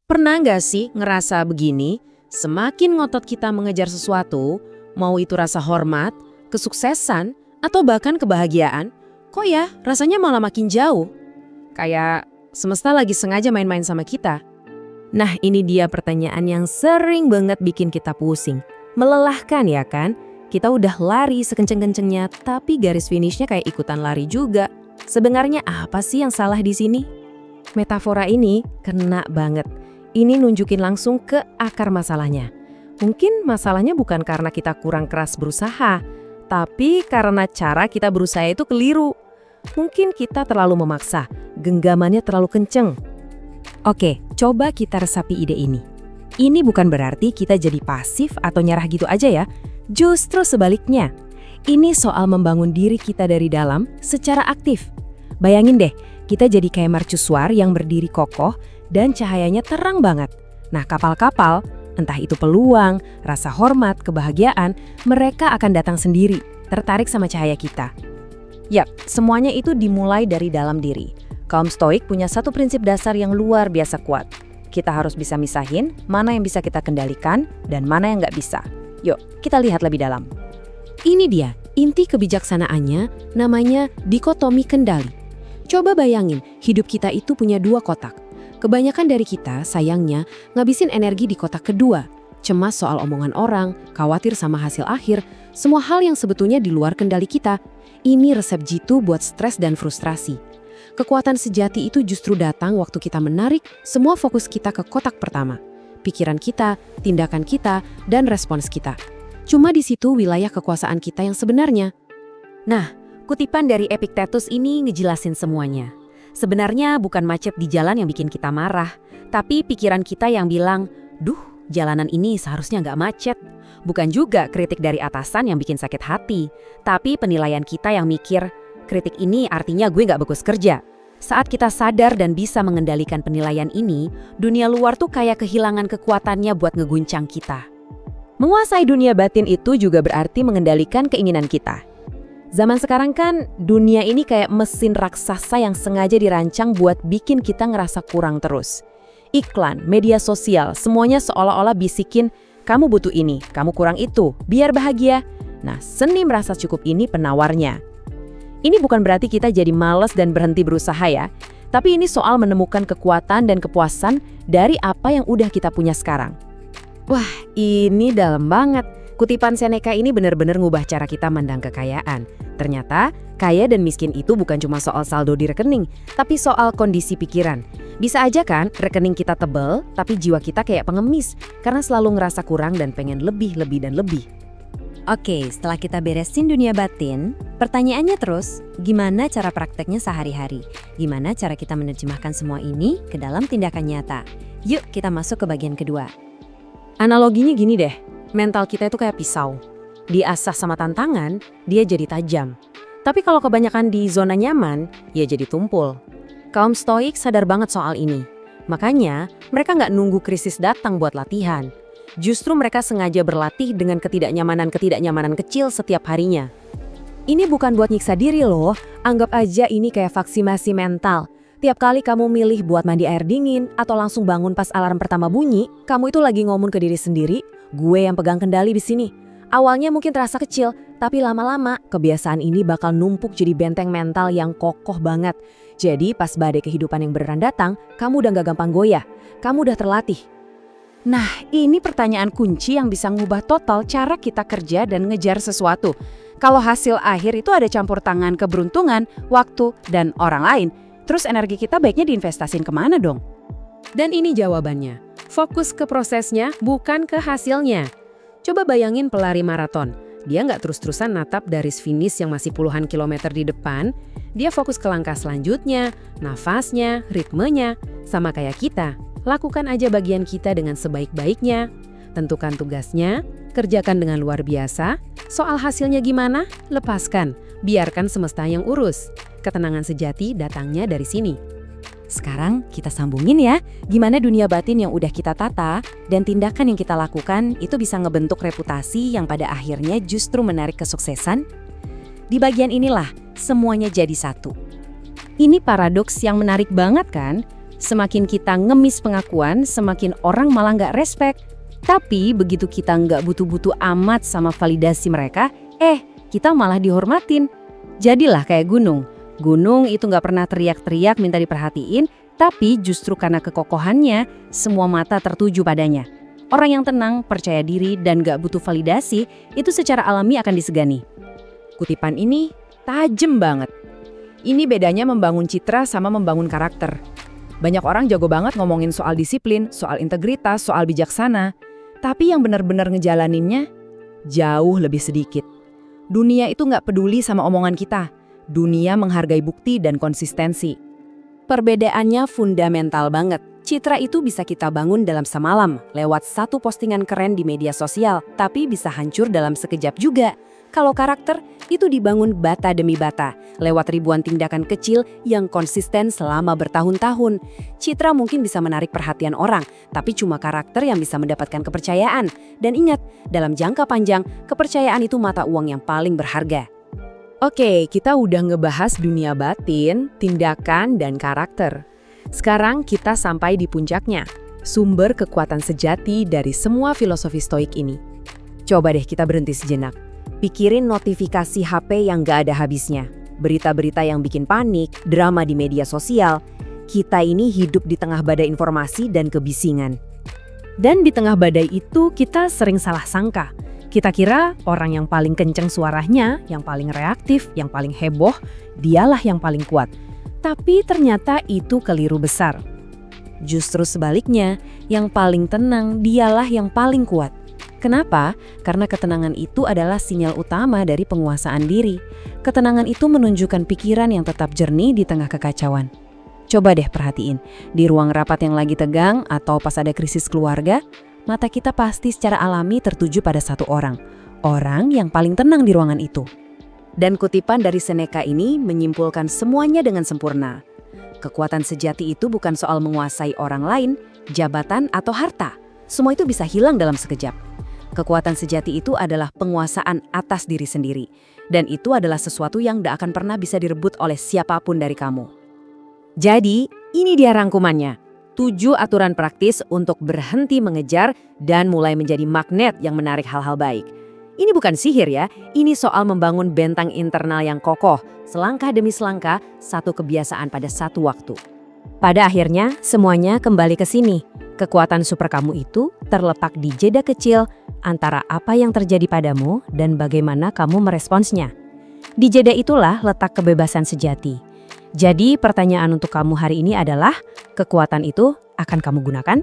Pernah nggak sih ngerasa begini, semakin ngotot kita mengejar sesuatu, mau itu rasa hormat, kesuksesan, atau bahkan kebahagiaan, kok ya rasanya malah makin jauh? Kayak semesta lagi sengaja main-main sama kita. Nah, ini dia pertanyaan yang sering banget bikin kita pusing. Melelahkan ya kan? Kita udah lari sekenceng-kencengnya, tapi garis finishnya kayak ikutan lari juga. Sebenarnya apa sih yang salah di sini? Metafora ini kena banget. Ini nunjukin langsung ke akar masalahnya. Mungkin masalahnya bukan karena kita kurang keras berusaha, tapi karena cara kita berusaha itu keliru. Mungkin kita terlalu memaksa, genggamannya terlalu kenceng. Oke, coba kita resapi ide ini. Ini bukan berarti kita jadi pasif atau nyerah gitu aja ya. Justru sebaliknya. Ini soal membangun diri kita dari dalam secara aktif. Bayangin deh, kita jadi kayak mercusuar yang berdiri kokoh dan cahayanya terang banget. Nah, kapal-kapal, entah itu peluang, rasa hormat, kebahagiaan, mereka akan datang sendiri, tertarik sama cahaya kita. Yap, semuanya itu dimulai dari dalam diri. Kaum Stoik punya satu prinsip dasar yang luar biasa kuat. Kita harus bisa misahin mana yang bisa kita kendalikan dan mana yang nggak bisa. Yuk, kita lihat lebih dalam. Ini dia, inti kebijaksanaannya namanya dikotomi kendali. Coba bayangin, hidup kita itu punya dua kotak. Kebanyakan dari kita, sayangnya, ngabisin energi di kotak kedua. Cemas soal omongan orang, khawatir sama hasil akhir, semua hal yang sebetulnya di luar kendali kita. Ini resep jitu buat stres dan frustrasi. Kekuatan sejati itu justru datang waktu kita menarik semua fokus kita ke kotak pertama. Pikiran kita, tindakan kita, dan respons kita. Cuma di situ wilayah kekuasaan kita yang sebenarnya. Nah, kutipan dari Epictetus ini ngejelasin semuanya. Sebenarnya bukan macet di jalan yang bikin kita marah, tapi pikiran kita yang bilang, duh, jalanan ini seharusnya nggak macet. Bukan juga kritik dari atasan yang bikin sakit hati, tapi penilaian kita yang mikir, kritik ini artinya gue nggak bagus kerja. Saat kita sadar dan bisa mengendalikan penilaian ini, dunia luar tuh kayak kehilangan kekuatannya buat ngeguncang kita. Menguasai dunia batin itu juga berarti mengendalikan keinginan kita. Zaman sekarang kan dunia ini kayak mesin raksasa yang sengaja dirancang buat bikin kita ngerasa kurang terus. Iklan, media sosial, semuanya seolah-olah bisikin, kamu butuh ini, kamu kurang itu, biar bahagia. Nah, seni merasa cukup ini penawarnya. Ini bukan berarti kita jadi malas dan berhenti berusaha ya, tapi ini soal menemukan kekuatan dan kepuasan dari apa yang udah kita punya sekarang. Wah, ini dalam banget. Kutipan Seneca ini benar-benar ngubah cara kita mandang kekayaan. Ternyata, kaya dan miskin itu bukan cuma soal saldo di rekening, tapi soal kondisi pikiran. Bisa aja kan rekening kita tebel, tapi jiwa kita kayak pengemis, karena selalu ngerasa kurang dan pengen lebih, dan lebih. Oke, setelah kita beresin dunia batin, pertanyaannya terus, gimana cara prakteknya sehari-hari? Gimana cara kita menerjemahkan semua ini ke dalam tindakan nyata? Yuk, kita masuk ke bagian kedua. Analoginya gini deh, mental kita itu kayak pisau. Diasah sama tantangan, dia jadi tajam. Tapi kalau kebanyakan di zona nyaman, ya jadi tumpul. Kaum Stoik sadar banget soal ini. Makanya, mereka nggak nunggu krisis datang buat latihan. Justru mereka sengaja berlatih dengan ketidaknyamanan kecil setiap harinya. Ini bukan buat nyiksa diri loh, anggap aja ini kayak vaksinasi mental. Tiap kali kamu milih buat mandi air dingin atau langsung bangun pas alarm pertama bunyi, kamu itu lagi ngomong ke diri sendiri, gue yang pegang kendali di sini. Awalnya mungkin terasa kecil, tapi lama-lama kebiasaan ini bakal numpuk jadi benteng mental yang kokoh banget. Jadi pas badai kehidupan yang beneran datang, kamu udah gak gampang goyah, kamu udah terlatih. Nah, ini pertanyaan kunci yang bisa ngubah total cara kita kerja dan ngejar sesuatu. Kalau hasil akhir itu ada campur tangan keberuntungan, waktu, dan orang lain, terus energi kita baiknya diinvestasiin kemana dong? Dan ini jawabannya. Fokus ke prosesnya, bukan ke hasilnya. Coba bayangin pelari maraton. Dia nggak terus-terusan natap garis finish yang masih puluhan kilometer di depan. Dia fokus ke langkah selanjutnya, nafasnya, ritmenya. Sama kayak kita, lakukan aja bagian kita dengan sebaik-baiknya. Tentukan tugasnya, kerjakan dengan luar biasa. Soal hasilnya gimana? Lepaskan. Biarkan semesta yang urus. Ketenangan sejati datangnya dari sini. Sekarang kita sambungin ya, gimana dunia batin yang udah kita tata dan tindakan yang kita lakukan itu bisa ngebentuk reputasi yang pada akhirnya justru menarik kesuksesan. Di bagian inilah semuanya jadi satu. Ini paradoks yang menarik banget kan? Semakin kita ngemis pengakuan, semakin orang malah nggak respect. Tapi begitu kita nggak butuh-butuh amat sama validasi mereka, kita malah dihormatin. Jadilah kayak gunung. Gunung itu nggak pernah teriak-teriak minta diperhatiin, tapi justru karena kekokohannya, semua mata tertuju padanya. Orang yang tenang, percaya diri, dan nggak butuh validasi, itu secara alami akan disegani. Kutipan ini tajam banget. Ini bedanya membangun citra sama membangun karakter. Banyak orang jago banget ngomongin soal disiplin, soal integritas, soal bijaksana. Tapi yang benar-benar ngejalaninnya jauh lebih sedikit. Dunia itu nggak peduli sama omongan kita. Dunia menghargai bukti dan konsistensi. Perbedaannya fundamental banget. Citra itu bisa kita bangun dalam semalam, lewat satu postingan keren di media sosial, tapi bisa hancur dalam sekejap juga. Kalau karakter, itu dibangun bata demi bata, lewat ribuan tindakan kecil yang konsisten selama bertahun-tahun. Citra mungkin bisa menarik perhatian orang, tapi cuma karakter yang bisa mendapatkan kepercayaan. Dan ingat, dalam jangka panjang, kepercayaan itu mata uang yang paling berharga. Oke, kita udah ngebahas dunia batin, tindakan, dan karakter. Sekarang kita sampai di puncaknya, sumber kekuatan sejati dari semua filosofi stoik ini. Coba deh kita berhenti sejenak. Pikirin notifikasi HP yang gak ada habisnya, berita-berita yang bikin panik, drama di media sosial. Kita ini hidup di tengah badai informasi dan kebisingan. Dan di tengah badai itu kita sering salah sangka. Kita kira orang yang paling kenceng suaranya, yang paling reaktif, yang paling heboh, dialah yang paling kuat. Tapi ternyata itu keliru besar. Justru sebaliknya, yang paling tenang dialah yang paling kuat. Kenapa? Karena ketenangan itu adalah sinyal utama dari penguasaan diri. Ketenangan itu menunjukkan pikiran yang tetap jernih di tengah kekacauan. Coba deh perhatiin, di ruang rapat yang lagi tegang atau pas ada krisis keluarga, mata kita pasti secara alami tertuju pada satu orang yang paling tenang di ruangan itu. Dan kutipan dari Seneca ini menyimpulkan semuanya dengan sempurna. Kekuatan sejati itu bukan soal menguasai orang lain, jabatan, atau harta. Semua itu bisa hilang dalam sekejap. Kekuatan sejati itu adalah penguasaan atas diri sendiri. Dan itu adalah sesuatu yang tidak akan pernah bisa direbut oleh siapapun dari kamu. Jadi, ini dia rangkumannya. 7 aturan praktis untuk berhenti mengejar dan mulai menjadi magnet yang menarik hal-hal baik. Ini bukan sihir ya, ini soal membangun bentang internal yang kokoh, selangkah demi selangkah, satu kebiasaan pada satu waktu. Pada akhirnya, semuanya kembali ke sini. Kekuatan super kamu itu terletak di jeda kecil antara apa yang terjadi padamu dan bagaimana kamu meresponsnya. Di jeda itulah letak kebebasan sejati. Jadi pertanyaan untuk kamu hari ini adalah, kekuatan itu akan kamu gunakan?